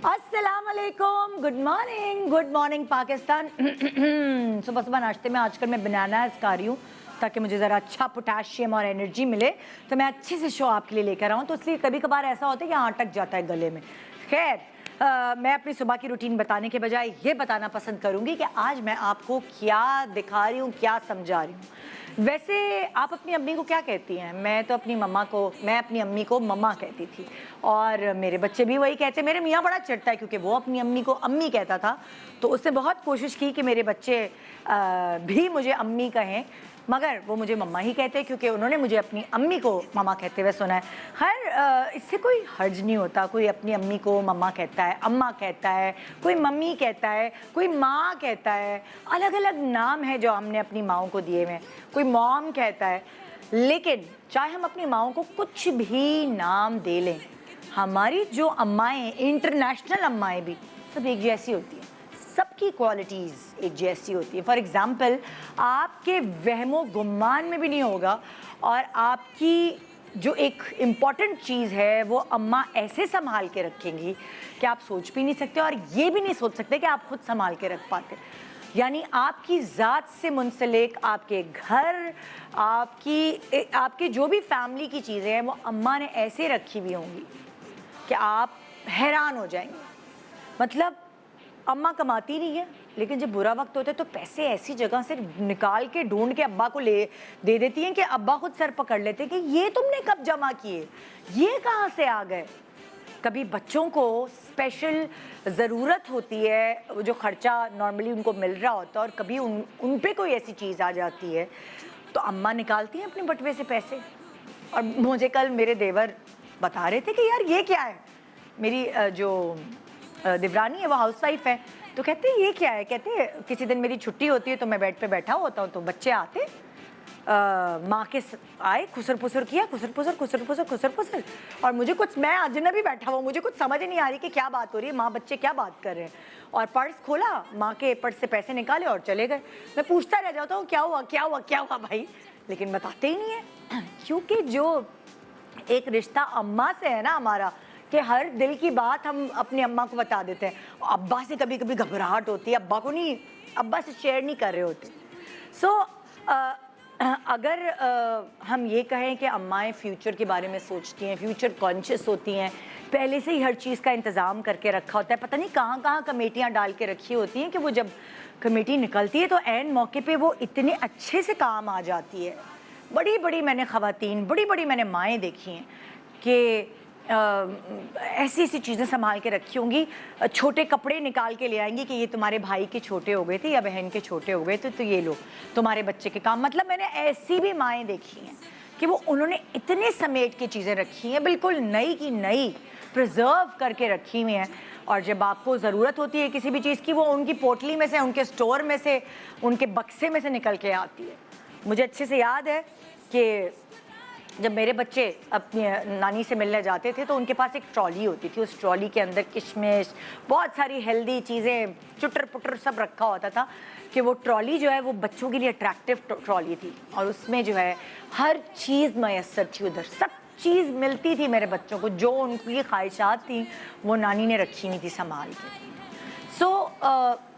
अस्सलाम वालेकुम, good morning Pakistan. सुबह सुबह नाश्ते में आजकल मैं बनानास खा रही हूँ ताकि मुझे ज़रा अच्छा पोटेशियम और एनर्जी मिले, तो मैं अच्छे से शो आपके लिए लेकर आऊँ। तो इसलिए कभी कभार ऐसा होता है कि अटक जाता है गले में। खैर, मैं अपनी सुबह की रूटीन बताने के बजाय ये बताना पसंद करूँगी कि आज मैं आपको क्या दिखा रही हूँ, क्या समझा रही हूँ। वैसे आप अपनी अम्मी को क्या कहती हैं? मैं अपनी अम्मी को मम्मा कहती थी, और मेरे बच्चे भी वही कहते हैं। मेरे मियाँ बड़ा चिढ़ता है क्योंकि वो अपनी अम्मी को अम्मी कहता था, तो उसने बहुत कोशिश की कि मेरे बच्चे भी मुझे अम्मी कहें, मगर वो मुझे मम्मा ही कहते हैं क्योंकि उन्होंने मुझे अपनी अम्मी को मम्मा कहते हुए सुना है। खैर, इससे कोई हर्ज नहीं होता। कोई अपनी अम्मी को मम्मा कहता है, अम्मा कहता है, कोई मम्मी कहता है, कोई माँ कहता है। अलग अलग नाम है जो हमने अपनी माँओं को दिए हुए। कोई मॉम कहता है, लेकिन चाहे हम अपनी माँओं को कुछ भी नाम दे लें, हमारी जो अम्माएँ, इंटरनेशनल अम्माएँ भी सब एक जैसी होती हैं। सबकी क्वालिटीज़ एक जैसी होती है। फॉर एग्ज़ाम्पल, आपके वहमो गुमान में भी नहीं होगा, और आपकी जो एक इम्पॉर्टेंट चीज़ है वो अम्मा ऐसे संभाल के रखेंगी कि आप सोच भी नहीं सकते, और ये भी नहीं सोच सकते कि आप खुद संभाल के रख पाते। यानी आपकी ज़ात से मुंसलिक आपके घर, आपकी जो भी फैमिली की चीज़ें हैं वो अम्मा ने ऐसे रखी हुई होंगी कि आप हैरान हो जाएंगे। मतलब अम्मा कमाती नहीं है, लेकिन जब बुरा वक्त होता है तो पैसे ऐसी जगह से निकाल के ढूंढ के अब्बा को दे देती हैं कि अब्बा खुद सर पकड़ लेते हैं कि ये तुमने कब जमा किए, ये कहाँ से आ गए। कभी बच्चों को स्पेशल ज़रूरत होती है, जो ख़र्चा नॉर्मली उनको मिल रहा होता है, और कभी उन पे कोई ऐसी चीज़ आ जाती है तो अम्मा निकालती हैं अपने बटुए से पैसे। और मुझे कल मेरे देवर बता रहे थे कि यार ये क्या है। मेरी जो देवरानी है वो हाउस वाइफ है, तो कहते हैं ये क्या है। कहते हैं किसी दिन मेरी छुट्टी होती है तो मैं बेड पे बैठा होता हूँ, तो बच्चे आते, माँ के आए, खुसर पुसर किया, खुसर पुसर, और मुझे कुछ, मैं अजनबी बैठा हुआ, मुझे कुछ समझ ही नहीं आ रही कि क्या बात हो रही है, माँ बच्चे क्या बात कर रहे हैं। और पर्स खोला, माँ के पर्स से पैसे निकाले और चले गए। मैं पूछता रह जाता हूँ क्या हुआ भाई, लेकिन बताते ही नहीं है। क्योंकि जो एक रिश्ता अम्मा से है ना हमारा, कि हर दिल की बात हम अपनी अम्मा को बता देते हैं। अब्बा से कभी कभी घबराहट होती है, अब्बा को नहीं, अब्बा से शेयर नहीं कर रहे होते। सो अगर हम ये कहें कि अम्माएँ फ्यूचर के बारे में सोचती हैं, फ्यूचर कॉन्शियस होती हैं, पहले से ही हर चीज़ का इंतज़ाम करके रखा होता है, पता नहीं कहाँ कहाँ कमेटियाँ डाल के रखी होती हैं कि वो जब कमेटी निकलती है तो ऐन मौके पे वो इतने अच्छे से काम आ जाती है। बड़ी बड़ी मैंने ख़वातीन, बड़ी बड़ी मैंने माएँ देखी हैं कि ऐसी ऐसी चीज़ें संभाल के रखी होंगी। छोटे कपड़े निकाल के ले आएंगी कि ये तुम्हारे भाई के छोटे हो गए थे या बहन के छोटे हो गए थे, तो ये लो तुम्हारे बच्चे के काम। मतलब मैंने ऐसी भी माएँ देखी हैं कि वो उन्होंने इतने समेट के चीज़ें रखी हैं, बिल्कुल नई की नई प्रिजर्व करके रखी हुई हैं। और जब आपको ज़रूरत होती है किसी भी चीज़ की, वो उनकी पोटली में से, उनके स्टोर में से, उनके बक्से में से निकल के आती है। मुझे अच्छे से याद है कि जब मेरे बच्चे अपनी नानी से मिलने जाते थे तो उनके पास एक ट्रॉली होती थी। उस ट्रॉली के अंदर किशमिश, बहुत सारी हेल्दी चीज़ें, चुटर पुटर सब रखा होता था कि वो ट्रॉली जो है वो बच्चों के लिए अट्रैक्टिव ट्रॉली थी, और उसमें जो है हर चीज़ मैसर थी। उधर सब चीज़ मिलती थी मेरे बच्चों को, जो उनकी ख्वाहिशात थी वो नानी ने रखी हुई थी संभाल के।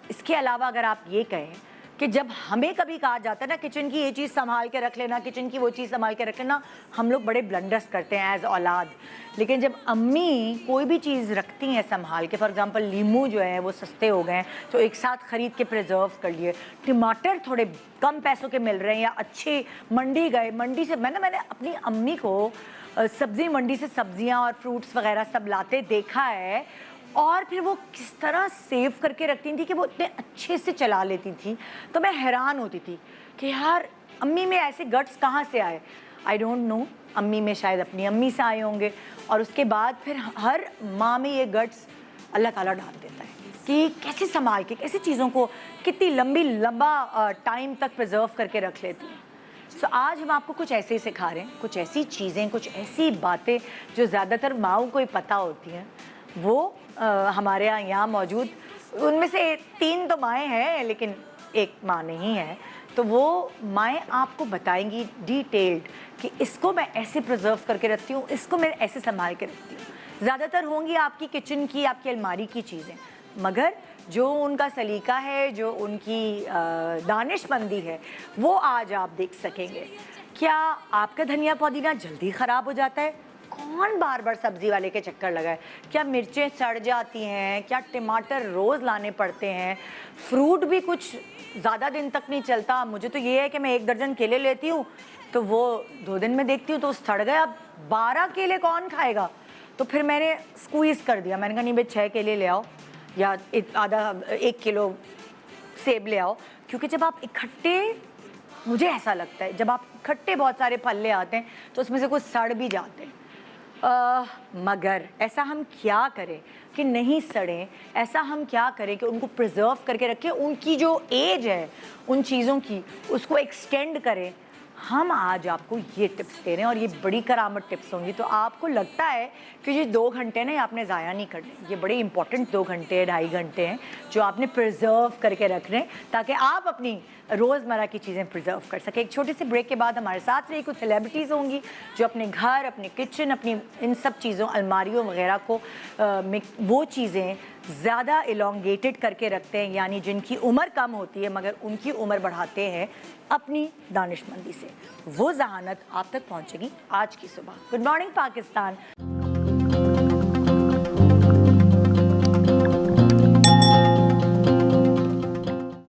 इसके अलावा अगर आप ये कहें कि जब हमें कभी कहा जाता है ना किचन की ये चीज़ संभाल के रख लेना, किचन की वो चीज़ संभाल के रख लेना, हम लोग बड़े ब्लंडर्स करते हैं एज औलाद। लेकिन जब अम्मी कोई भी चीज़ रखती हैं संभाल के, फॉर एग्जांपल लीमू जो है वो सस्ते हो गए हैं तो एक साथ ख़रीद के प्रिजर्व कर लिए, टमाटर थोड़े कम पैसों के मिल रहे हैं या अच्छे, मंडी गए, मंडी से मैंने अपनी अम्मी को सब्ज़ी मंडी से सब्ज़ियाँ और फ्रूट्स वगैरह सब लाते देखा है, और फिर वो किस तरह सेव करके रखती थी कि वो इतने अच्छे से चला लेती थी। तो मैं हैरान होती थी कि यार अम्मी में ऐसे गट्स कहाँ से आए। आई डोंट नो, अम्मी में शायद अपनी अम्मी से आए होंगे, और उसके बाद फिर हर माँ में ये गट्स अल्लाह ताला डाल देता है कि कैसे संभाल के, कैसे चीज़ों को कितनी लंबा टाइम तक प्रिजर्व करके रख लेती हैं। सो आज हम आपको कुछ ऐसे ही सिखा रहे हैं, कुछ ऐसी चीज़ें, कुछ ऐसी बातें जो ज़्यादातर माँओं को ही पता होती हैं। वो हमारे यहाँ मौजूद, उनमें से 3 तो माएँ हैं लेकिन एक माँ नहीं है, तो वो माएँ आपको बताएंगी डिटेल्ड कि इसको मैं ऐसे प्रिजर्व करके रखती हूँ, इसको मैं ऐसे संभाल के रखती हूँ। ज़्यादातर होंगी आपकी किचन की, आपकी अलमारी की चीज़ें, मगर जो उनका सलीका है, जो उनकी दानिशमंदी है, वो आज आप देख सकेंगे। क्या आपका धनिया पुदीना जल्दी ख़राब हो जाता है? कौन बार बार सब्ज़ी वाले के चक्कर लगाए? क्या मिर्चें सड़ जाती हैं? क्या टमाटर रोज़ लाने पड़ते हैं? फ्रूट भी कुछ ज़्यादा दिन तक नहीं चलता। मुझे तो ये है कि मैं 1 दर्जन केले लेती हूँ तो वो 2 दिन में देखती हूँ तो सड़ गया। 12 केले कौन खाएगा? तो फिर मैंने स्क्वीज़ कर दिया, मैंने कहा नहीं भाई 6 केले ले आओ या 1 किलो सेब ले आओ, क्योंकि जब आप इकट्ठे, मुझे ऐसा लगता है जब आप इकट्ठे बहुत सारे फल ले आते हैं तो उसमें से कुछ सड़ भी जाते हैं। मगर ऐसा हम क्या करें कि नहीं सड़ें? ऐसा हम क्या करें कि उनको प्रिजर्व करके रखें, उनकी जो एज है उन चीज़ों की उसको एक्सटेंड करें? हम आज आपको ये टिप्स दे रहे हैं और ये बड़ी करामत टिप्स होंगी। तो आपको लगता है कि ये 2 घंटे ना आपने ज़ाया नहीं करने, ये बड़े इंपॉर्टेंट 2 घंटे 2.5 घंटे हैं जो आपने प्रिजर्व करके रखने ताकि आप अपनी रोज़मर्रा की चीज़ें प्रिजर्व कर सकें। एक छोटे से ब्रेक के बाद हमारे साथ रही कुछ सेलिब्रिटीज़ होंगी जो अपने घर, अपने किचन, अपनी इन सब चीज़ों, अलमारियों वगैरह को वो चीज़ें ज़्यादा इलोंगेटेड करके रखते हैं, यानी जिनकी उम्र कम होती है मगर उनकी उम्र बढ़ाते हैं अपनी दानिशमंदी से। वो ज़हानत आप तक पहुंचेगी आज की सुबह। Good morning Pakistan.